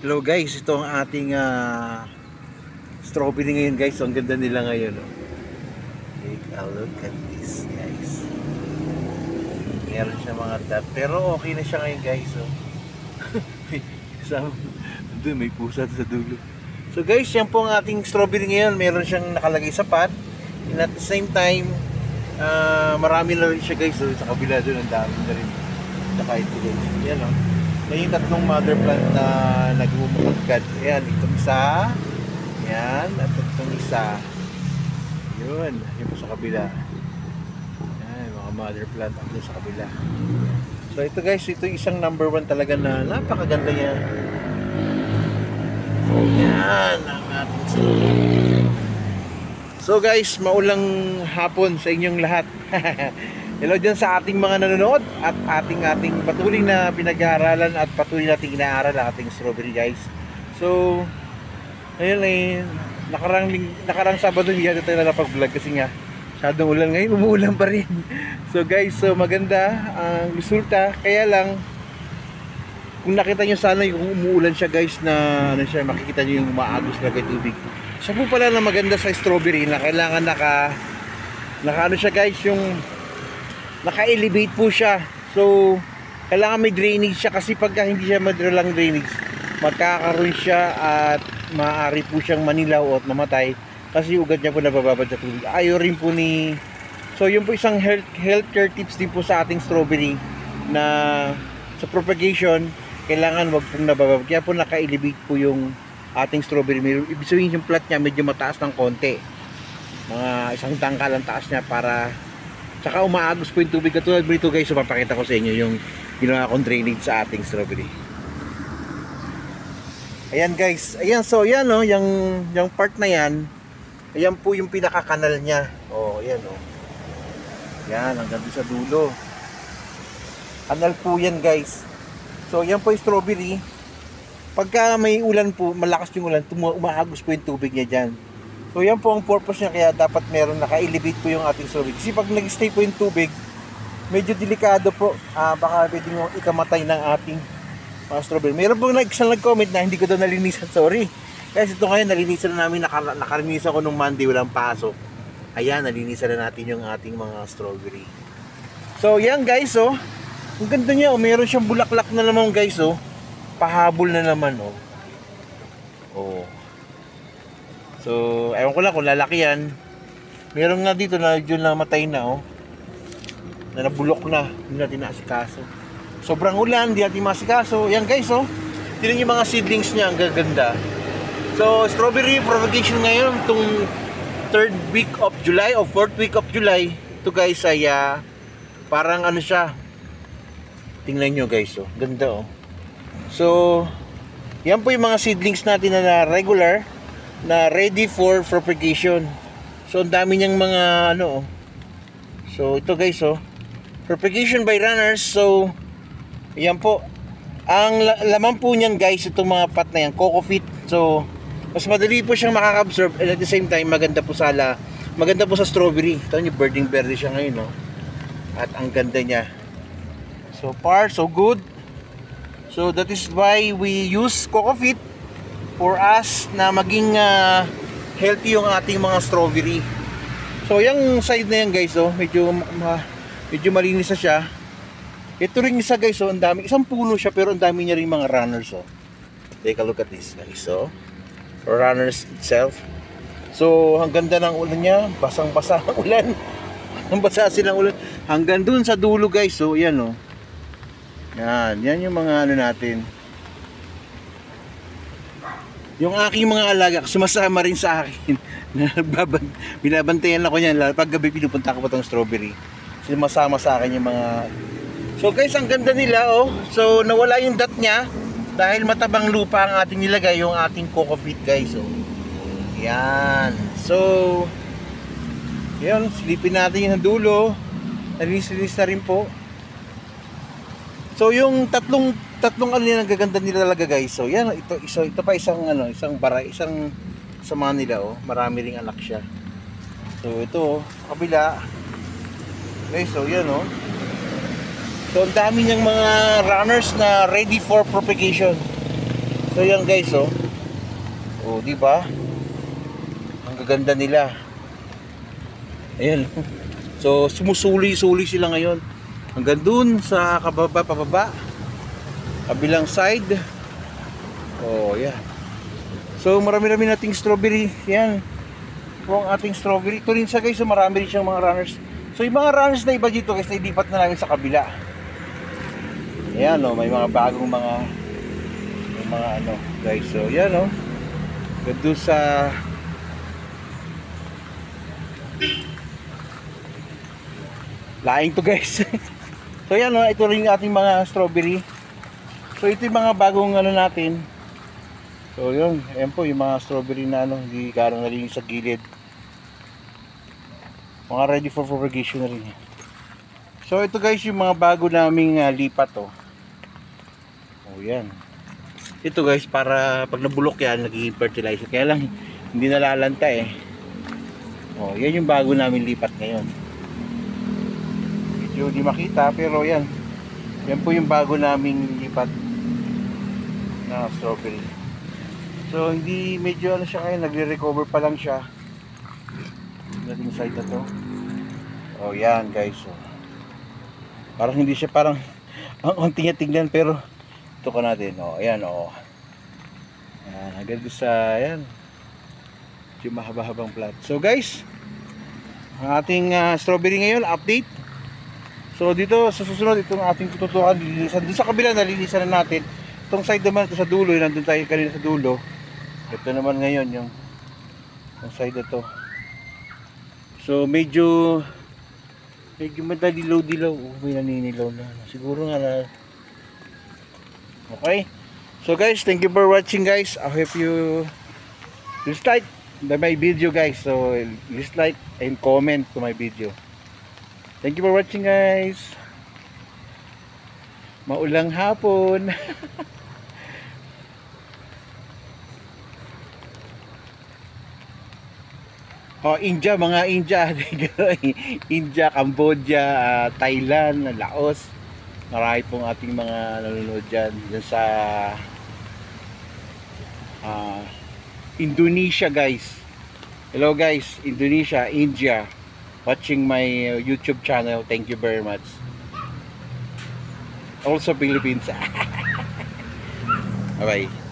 Hello guys, ito ang ating strawberry ngayon guys. So, ang ganda nila ngayon. Oh. Take a look at this guys. Meron siya mga dot. Pero okay na siya ngayon guys. Oh. Doon may pusa sa dulo. So guys, yan po ang ating strawberry ngayon. Meron siyang nakalagay sa pot. And at the same time, marami na rin siya guys. So, sa kabila doon, ang dami na rin. Saka ito guys. Yan o. Yan yung tatlong mother plant na nag-umukadkad. Ayan, itong isa. Yan, at itong isa. Yun, yun po sa kabila. Yan, mga mother plant at sa kabila. So ito guys, ito yung isang number 1 talaga na napakaganda niya. Yan, ang ating strawberry. So guys, maulang hapon sa inyong lahat. Hello dyan sa ating mga nanonood at ating patuloy na pinag-aaralan at patuloy nating inaaral ang ating strawberry guys. So, ayun ay nakarang Sabado hindi natin tayo nakapag-vlog kasi nga masyadong ulan ngayon, umuulan pa rin. So guys, so maganda ang resulta. Kaya lang, kung nakita nyo sana yung umuulan siya guys na ano siya, makikita nyo yung umaagos na kay tubig. Siya po pala na maganda sa strawberry na kailangan naka ano siya guys, yung naka-elevate po siya. So, kailangan may drainage siya kasi pagka hindi siya madalang drainage, magkakaroon siya at maaari po siyang manilaw at mamatay kasi ugat niya po nabababad sa tubig. Ayaw rin po ni... So, yun po isang healthcare tips din po sa ating strawberry na sa propagation, kailangan wag pong nabababad. Kaya po naka-elevate po yung ating strawberry. Ibig sabihin yung plat niya medyo mataas ng konti. Mga isang tangkal ang taas niya para... Saka umaagos po yung tubig. Katulad dito guys, so papakita ko sa inyo yung ginawa kong drainage sa ating strawberry. Ayan guys, ayan, so yan o, yung part na yan, ayan po yung pinaka-kanal niya. O, ayan o. Yan, hanggang sa dulo. Kanal po yan guys. So yan po yung strawberry. Pagka may ulan po, malakas yung ulan, umaagos po yung tubig niya dyan. So yan po ang purpose niya, kaya dapat meron naka-elevate po yung ating strawberry. Kasi pag nag-stay po yung tubig, medyo delikado po. Baka pwede nyo ikamatay ng ating mga strawberry. Meron po isang nag-comment na hindi ko daw nalinisan, sorry. Kasi ito ngayon, nalinisan na namin, nakalinisan ko nung Monday, walang pasok. Ayan, nalinisan na natin yung ating mga strawberry. So yan guys, oh. Ang ganda niya, oh. Meron siyang bulaklak na naman guys, oh. Pahabol na naman, oh. Oh. So, ewan ko lang kung lalaki yan. Meron nga dito na yun na matay na, oh. Na nabulok na. Hindi natin naasikaso. Sobrang ulan, hindi natin maasikaso. Yan guys, oh. Tignan yung mga seedlings niya, ang gaganda. So, strawberry propagation ngayon, itong 3rd week of July o 4th week of July. Ito guys ay parang ano siya. Tingnan nyo guys, oh. Ganda, oh. So, yan po yung mga seedlings natin na regular, na ready for propagation. So ang dami niyang mga ano, oh. So ito guys, oh, propagation by runners. So ayan po ang laman po niyan guys, itong mga pot na yan, coco fit. So mas madali po siyang makaka-absorb and at the same time maganda po sa strawberry. Ito yung birding berry siya ngayon, oh. At ang ganda niya. So far so good. So that is why we use coco fit for us na maging healthy yung ating mga strawberry. So yung side na yan guys, oh, medyo malinis na siya. Ito rin isa guys, oh, ang dami, isang puno siya pero ang dami niya rin mga runners, oh. Take a look at this guys, oh. Runners itself. So ang ganda ng ulan niya, basang-basa ang ulan. Ang basa silang ulan hanggang dun sa dulo guys, oh. Yan, oh. Yan yung mga ano natin. Yung aking mga alaga, sumasama rin sa akin. Binabantayan ako niyan. Pag gabi pinupunta ko pa itong strawberry. Sumasama sa akin yung mga... So guys, ang ganda nila, oh. So nawala yung dot niya dahil matabang lupa ang ating nilagay, yung ating coco fit guys, oh. Yan. So yun, silipin natin yung dulo. Nalinis na rin po. So yung tatlong ano yan ang gaganda nila talaga guys. So yan, ito pa isang ano, isang sama nila, oh. Marami ring anak siya. So ito, oh, kabila. Okay, so yan, oh. So ang dami niyang mga runners na ready for propagation. So yan guys, oh. Oh, di ba? Ang gaganda nila. Ayan. So sumusuli-suli sila ngayon. Hanggang dun sa pababa. Kabilang side. Oh, yan. So marami-rami nating strawberry. Yan. Po ang ating strawberry. Ito rin siya guys, so marami rin siyang mga runners. So yung mga runners na iba dito guys, nailipat na namin sa kabila. Ayan, oh, may mga bagong mga ano guys. So yan, oh. Gando sa laing to guys. So yan, oh, ito rin yung ating mga strawberry. So ito yung mga bagong ano natin. So yun, ayan po yung mga strawberry na ano, hindi garang nalinis sa gilid. Mga ready for propagation na rin. So ito guys yung mga bago naming lipat, oh. Oh yan. Ito guys para pag nabulok yan, nagiging fertilizer. Kaya lang hindi nalalanta eh. Oh, yan yung bago namin lipat ngayon. Medyo di makita pero yan. Yan po yung bago naming lipat na strawberry. So hindi medyo ano siya kaya, nagre-recover pa lang siya. Nating side na to. Oh yan guys. Oh. Parang hindi siya parang ang konti niya tingnan pero ito ka natin. Oh ayan oh. Ayan, hanggang sa ayan. Yung mahaba-habang plant. So guys, ang ating strawberry ngayon update. So dito sa susunod itong ating tututukan lilinisan. Dito sa kabila nalinisan na natin. Itong side naman ito sa dulo, nandun tayo kanina sa dulo. Ito naman ngayon yung side na to. So medyo madadilaw-dilaw. May naninilaw na. Siguro nga na. Okay. So guys, thank you for watching guys. I hope you like my video guys. So please like and comment to my video. Thank you for watching guys. Maulang hapon. Oh, India, mga India. India, Cambodia, Thailand, Laos. Marami pong ating mga nanonood dyan sa Indonesia guys. Hello guys, Indonesia, India, watching my YouTube channel. Thank you very much. Also Philippines. Bye bye.